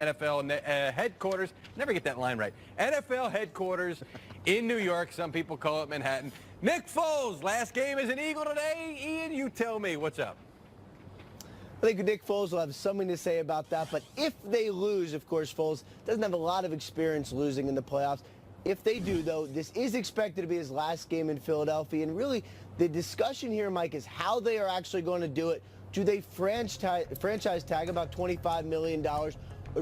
NFL headquarters, never get that line right, NFL headquarters in New York. Some people call it Manhattan. Nick Foles, last game as an Eagle today. Ian, you tell me, what's up? I think Nick Foles will have something to say about that, but if they lose, of course, Foles doesn't have a lot of experience losing in the playoffs. If they do, though, this is expected to be his last game in Philadelphia, and really the discussion here, Mike, is how they are actually going to do it. Do they franchise tag about $25 million, or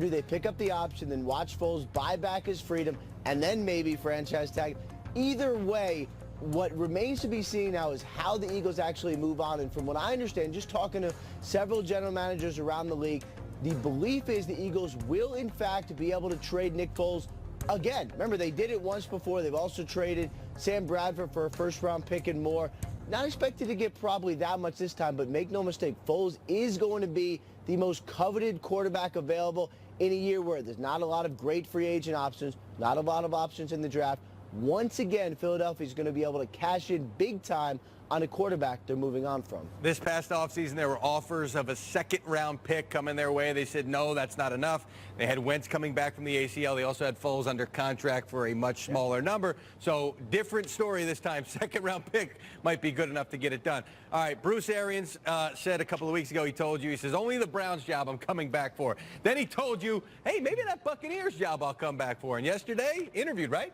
do they pick up the option, then watch Foles buy back his freedom, and then maybe franchise tag? Either way, what remains to be seen now is how the Eagles actually move on. And from what I understand, just talking to several general managers around the league, the belief is the Eagles will, in fact, be able to trade Nick Foles again. Remember, they did it once before. They've also traded Sam Bradford for a first-round pick and more. Not expected to get probably that much this time, but make no mistake, Foles is going to be the most coveted quarterback available in a year where there's not a lot of great free agent options, not a lot of options in the draft. Once again, Philadelphia is going to be able to cash in big time on a quarterback they're moving on from. This past offseason, there were offers of a second-round pick coming their way. They said, no, that's not enough. They had Wentz coming back from the ACL. They also had Foles under contract for a much smaller number. So different story this time. Second-round pick might be good enough to get it done. All right, Bruce Arians said a couple of weeks ago, he told you, he says, only the Browns job I'm coming back for. Then he told you, hey, maybe that Buccaneers job I'll come back for. And yesterday, interviewed, right?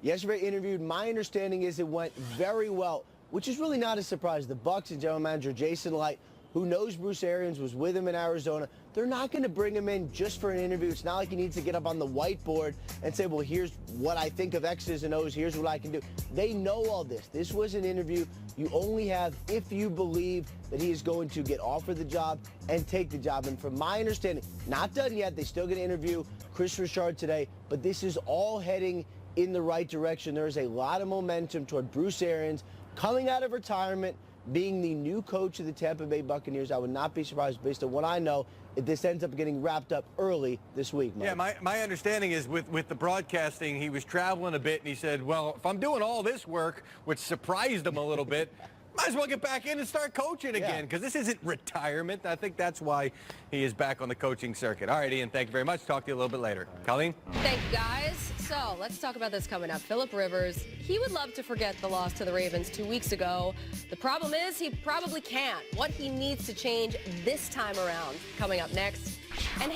Yesterday interviewed. My understanding is it went very well, which is really not a surprise. The Bucs and general manager Jason Light, who knows Bruce Arians, was with him in Arizona. They're not going to bring him in just for an interview. It's not like he needs to get up on the whiteboard and say, well, here's what I think of X's and O's. Here's what I can do. They know all this. This was an interview you only have if you believe that he is going to get offered the job and take the job. And from my understanding, not done yet. They still going to interview Chris Richard today, but this is all heading in the right direction. There's a lot of momentum toward Bruce Arians coming out of retirement, being the new coach of the Tampa Bay Buccaneers. I would not be surprised, based on what I know, if this ends up getting wrapped up early this week, Mike. Yeah, my understanding is with the broadcasting, he was traveling a bit, and he said, well, if I'm doing all this work, which surprised him a little bit, might as well get back in and start coaching again, because this isn't retirement. I think that's why he is back on the coaching circuit. All right, Ian, thank you very much. Talk to you a little bit later. Colleen? Thank you, guys. So let's talk about this coming up. Phillip Rivers, he would love to forget the loss to the Ravens 2 weeks ago. The problem is he probably can't. What he needs to change this time around, coming up next. And